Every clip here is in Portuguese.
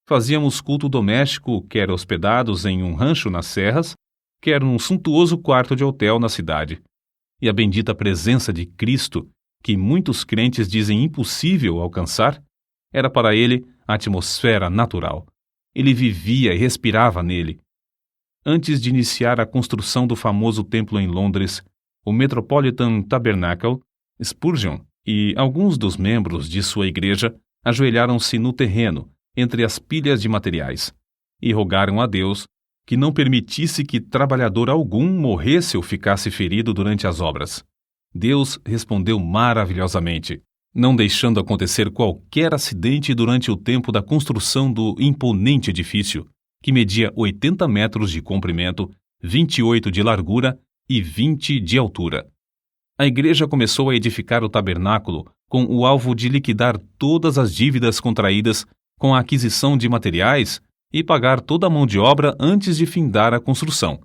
Fazíamos culto doméstico, quer hospedados em um rancho nas serras, quer num suntuoso quarto de hotel na cidade. E a bendita presença de Cristo, que muitos crentes dizem impossível alcançar, era para ele a atmosfera natural. Ele vivia e respirava nele. Antes de iniciar a construção do famoso templo em Londres, o Metropolitan Tabernacle, Spurgeon e alguns dos membros de sua igreja ajoelharam-se no terreno, entre as pilhas de materiais, e rogaram a Deus que não permitisse que trabalhador algum morresse ou ficasse ferido durante as obras. Deus respondeu maravilhosamente, não deixando acontecer qualquer acidente durante o tempo da construção do imponente edifício, que media 80 metros de comprimento, 28 de largura e 20 de altura. A igreja começou a edificar o tabernáculo com o alvo de liquidar todas as dívidas contraídas com a aquisição de materiais e pagar toda a mão de obra antes de findar a construção.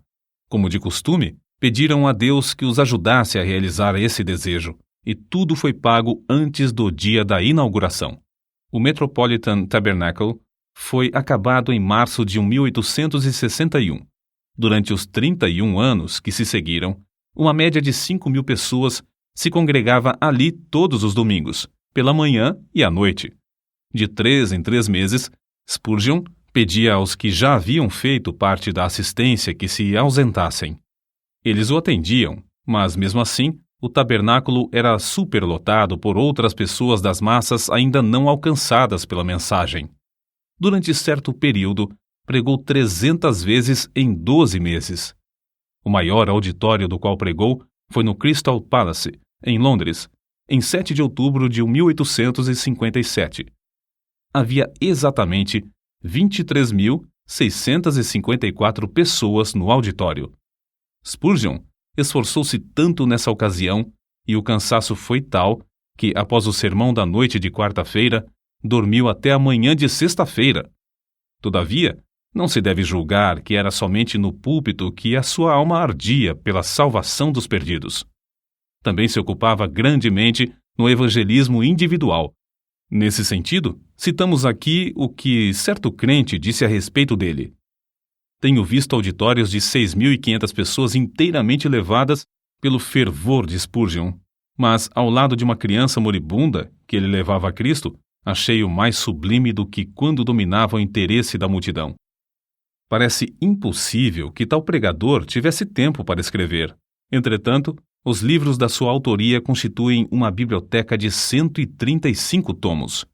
Como de costume, pediram a Deus que os ajudasse a realizar esse desejo, e tudo foi pago antes do dia da inauguração. O Metropolitan Tabernacle foi acabado em março de 1861. Durante os 31 anos que se seguiram, uma média de 5.000 pessoas se congregava ali todos os domingos, pela manhã e à noite. De 3 em 3 meses, Spurgeon pedia aos que já haviam feito parte da assistência que se ausentassem. Eles o atendiam, mas mesmo assim, o tabernáculo era superlotado por outras pessoas das massas ainda não alcançadas pela mensagem. Durante certo período, pregou 300 vezes em 12 meses. O maior auditório do qual pregou foi no Crystal Palace, em Londres, em 7 de outubro de 1857. Havia exatamente 23.654 pessoas no auditório. Spurgeon esforçou-se tanto nessa ocasião e o cansaço foi tal que, após o sermão da noite de quarta-feira, dormiu até a manhã de sexta-feira. Todavia, não se deve julgar que era somente no púlpito que a sua alma ardia pela salvação dos perdidos. Também se ocupava grandemente no evangelismo individual. Nesse sentido, citamos aqui o que certo crente disse a respeito dele. Tenho visto auditórios de 6.500 pessoas inteiramente levadas pelo fervor de Spurgeon, mas ao lado de uma criança moribunda que ele levava a Cristo, achei-o mais sublime do que quando dominava o interesse da multidão. Parece impossível que tal pregador tivesse tempo para escrever. Entretanto, os livros da sua autoria constituem uma biblioteca de 135 tomos.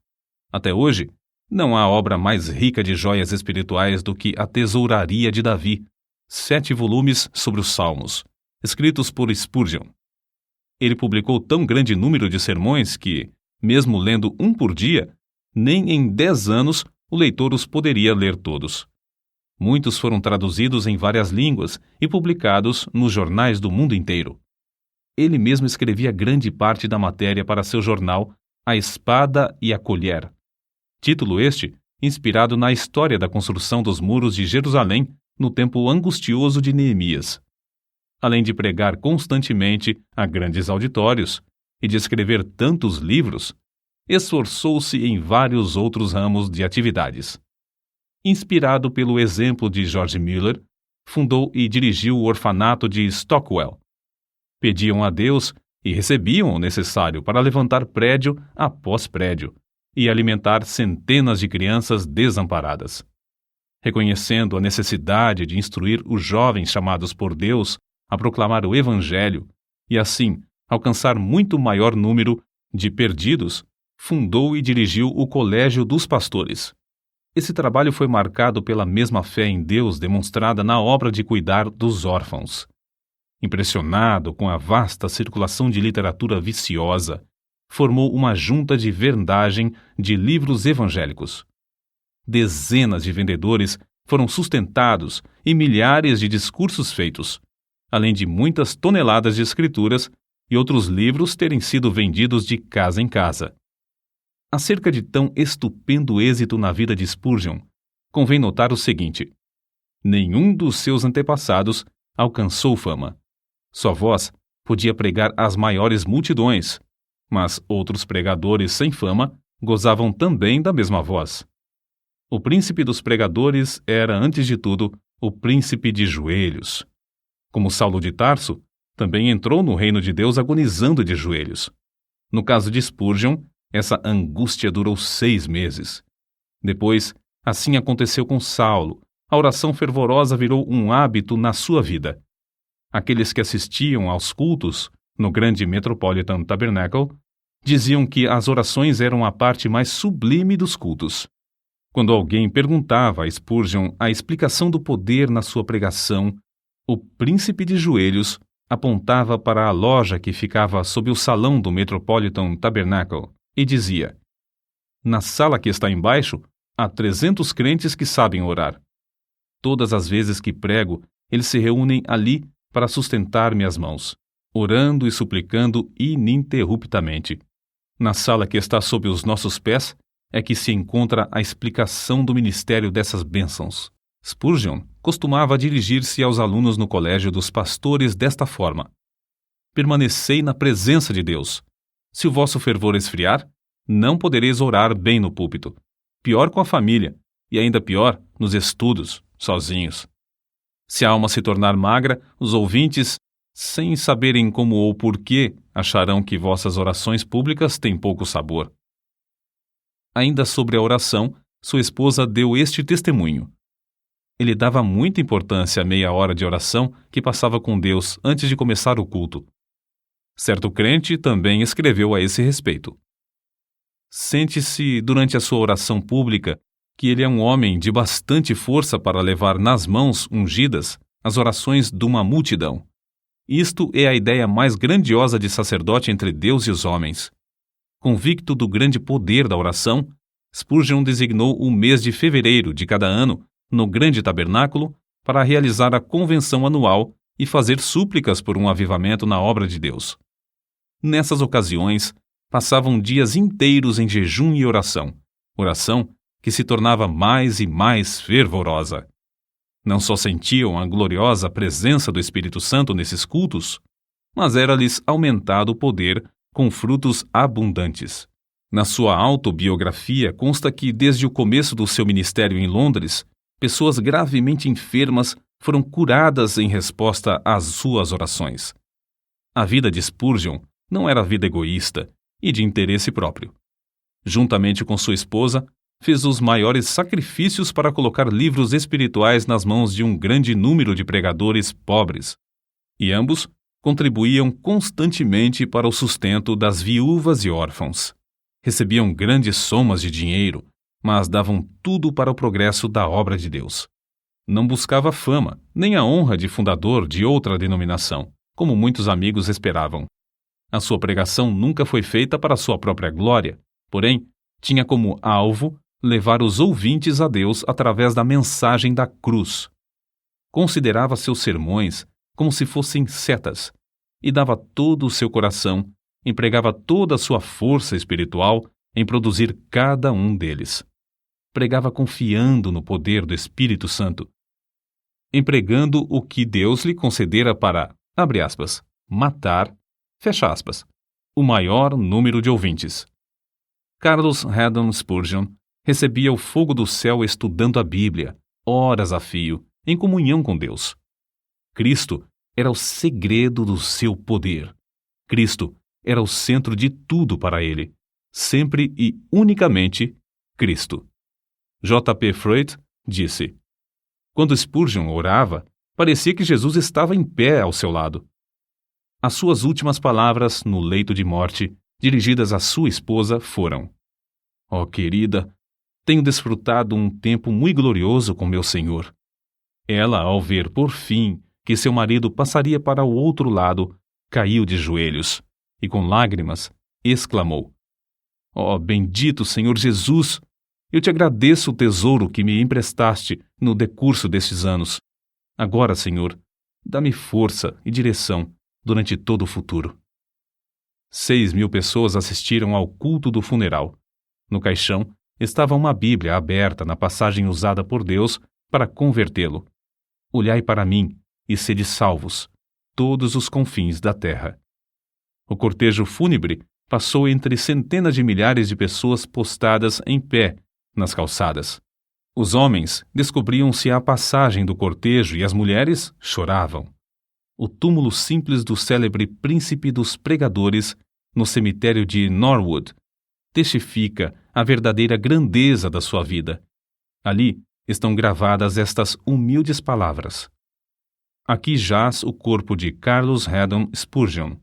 Até hoje, não há obra mais rica de joias espirituais do que A Tesouraria de Davi, 7 volumes sobre os Salmos, escritos por Spurgeon. Ele publicou tão grande número de sermões que, mesmo lendo um por dia, nem em 10 anos o leitor os poderia ler todos. Muitos foram traduzidos em várias línguas e publicados nos jornais do mundo inteiro. Ele mesmo escrevia grande parte da matéria para seu jornal A Espada e a Colher. Título este, inspirado na história da construção dos muros de Jerusalém no tempo angustioso de Neemias. Além de pregar constantemente a grandes auditórios e de escrever tantos livros, esforçou-se em vários outros ramos de atividades. Inspirado pelo exemplo de George Mueller, fundou e dirigiu o orfanato de Stockwell. Pediam a Deus e recebiam o necessário para levantar prédio após prédio e alimentar centenas de crianças desamparadas. Reconhecendo a necessidade de instruir os jovens chamados por Deus a proclamar o Evangelho e, assim, alcançar muito maior número de perdidos, fundou e dirigiu o Colégio dos Pastores. Esse trabalho foi marcado pela mesma fé em Deus demonstrada na obra de cuidar dos órfãos. Impressionado com a vasta circulação de literatura viciosa, formou uma junta de vendagem de livros evangélicos. Dezenas de vendedores foram sustentados e milhares de discursos feitos, além de muitas toneladas de escrituras e outros livros terem sido vendidos de casa em casa. Acerca de tão estupendo êxito na vida de Spurgeon, convém notar o seguinte: nenhum dos seus antepassados alcançou fama. Sua voz podia pregar às maiores multidões, mas outros pregadores sem fama gozavam também da mesma voz. O príncipe dos pregadores era, antes de tudo, o príncipe de joelhos. Como Saulo de Tarso, também entrou no reino de Deus agonizando de joelhos. No caso de Spurgeon, essa angústia durou 6 meses. Depois, assim aconteceu com Saulo. A oração fervorosa virou um hábito na sua vida. Aqueles que assistiam aos cultos no grande Metropolitan Tabernacle diziam que as orações eram a parte mais sublime dos cultos. Quando alguém perguntava a Spurgeon a explicação do poder na sua pregação, o príncipe de joelhos apontava para a loja que ficava sob o salão do Metropolitan Tabernacle e dizia: "Na sala que está embaixo, há 300 crentes que sabem orar. Todas as vezes que prego, eles se reúnem ali para sustentar minhas mãos, orando e suplicando ininterruptamente. Na sala que está sob os nossos pés é que se encontra a explicação do ministério dessas bênçãos." Spurgeon costumava dirigir-se aos alunos no colégio dos pastores desta forma: "Permanecei na presença de Deus. Se o vosso fervor esfriar, não podereis orar bem no púlpito. Pior com a família, e ainda pior nos estudos, sozinhos. Se a alma se tornar magra, os ouvintes, sem saberem como ou porquê, acharão que vossas orações públicas têm pouco sabor." Ainda sobre a oração, sua esposa deu este testemunho: "Ele dava muita importância à meia hora de oração que passava com Deus antes de começar o culto." Certo crente também escreveu a esse respeito: "Sente-se, durante a sua oração pública, que ele é um homem de bastante força para levar nas mãos ungidas as orações de uma multidão. Isto é a ideia mais grandiosa de sacerdote entre Deus e os homens." Convicto do grande poder da oração, Spurgeon designou o mês de fevereiro de cada ano no grande tabernáculo para realizar a convenção anual e fazer súplicas por um avivamento na obra de Deus. Nessas ocasiões, passavam dias inteiros em jejum e oração que se tornava mais e mais fervorosa. Não só sentiam a gloriosa presença do Espírito Santo nesses cultos, mas era-lhes aumentado o poder com frutos abundantes. Na sua autobiografia consta que, desde o começo do seu ministério em Londres, pessoas gravemente enfermas foram curadas em resposta às suas orações. A vida de Spurgeon não era vida egoísta e de interesse próprio. Juntamente com sua esposa, fez os maiores sacrifícios para colocar livros espirituais nas mãos de um grande número de pregadores pobres, e ambos contribuíam constantemente para o sustento das viúvas e órfãos. Recebiam grandes somas de dinheiro, mas davam tudo para o progresso da obra de Deus. Não buscava fama, nem a honra de fundador de outra denominação, como muitos amigos esperavam. A sua pregação nunca foi feita para sua própria glória, porém, tinha como alvo levar os ouvintes a Deus através da mensagem da cruz. Considerava seus sermões como se fossem setas, e dava todo o seu coração, empregava toda a sua força espiritual em produzir cada um deles. Pregava confiando no poder do Espírito Santo, empregando o que Deus lhe concedera para, abre aspas, matar, fecha aspas, o maior número de ouvintes. Carlos Haddon Spurgeon recebia o fogo do céu estudando a Bíblia, horas a fio, em comunhão com Deus. Cristo era o segredo do seu poder. Cristo era o centro de tudo para ele. Sempre e unicamente Cristo. J.P. Freud disse: "Quando Spurgeon orava, parecia que Jesus estava em pé ao seu lado." As suas últimas palavras no leito de morte, dirigidas à sua esposa, foram: "Ó querida, tenho desfrutado um tempo muito glorioso com meu Senhor." Ela, ao ver, por fim, que seu marido passaria para o outro lado, caiu de joelhos e, com lágrimas, exclamou: "Ó bendito Senhor Jesus, eu te agradeço o tesouro que me emprestaste no decurso destes anos. Agora, Senhor, dá-me força e direção durante todo o futuro." 6.000 pessoas assistiram ao culto do funeral. No caixão estava uma Bíblia aberta na passagem usada por Deus para convertê-lo: "Olhai para mim e sede salvos, todos os confins da terra." O cortejo fúnebre passou entre centenas de milhares de pessoas postadas em pé nas calçadas. Os homens descobriam-se à passagem do cortejo e as mulheres choravam. O túmulo simples do célebre príncipe dos pregadores, no cemitério de Norwood, testifica a verdadeira grandeza da sua vida. Ali estão gravadas estas humildes palavras: aqui jaz o corpo de Carlos Haddon Spurgeon,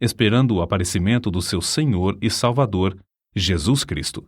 esperando o aparecimento do seu Senhor e Salvador, Jesus Cristo.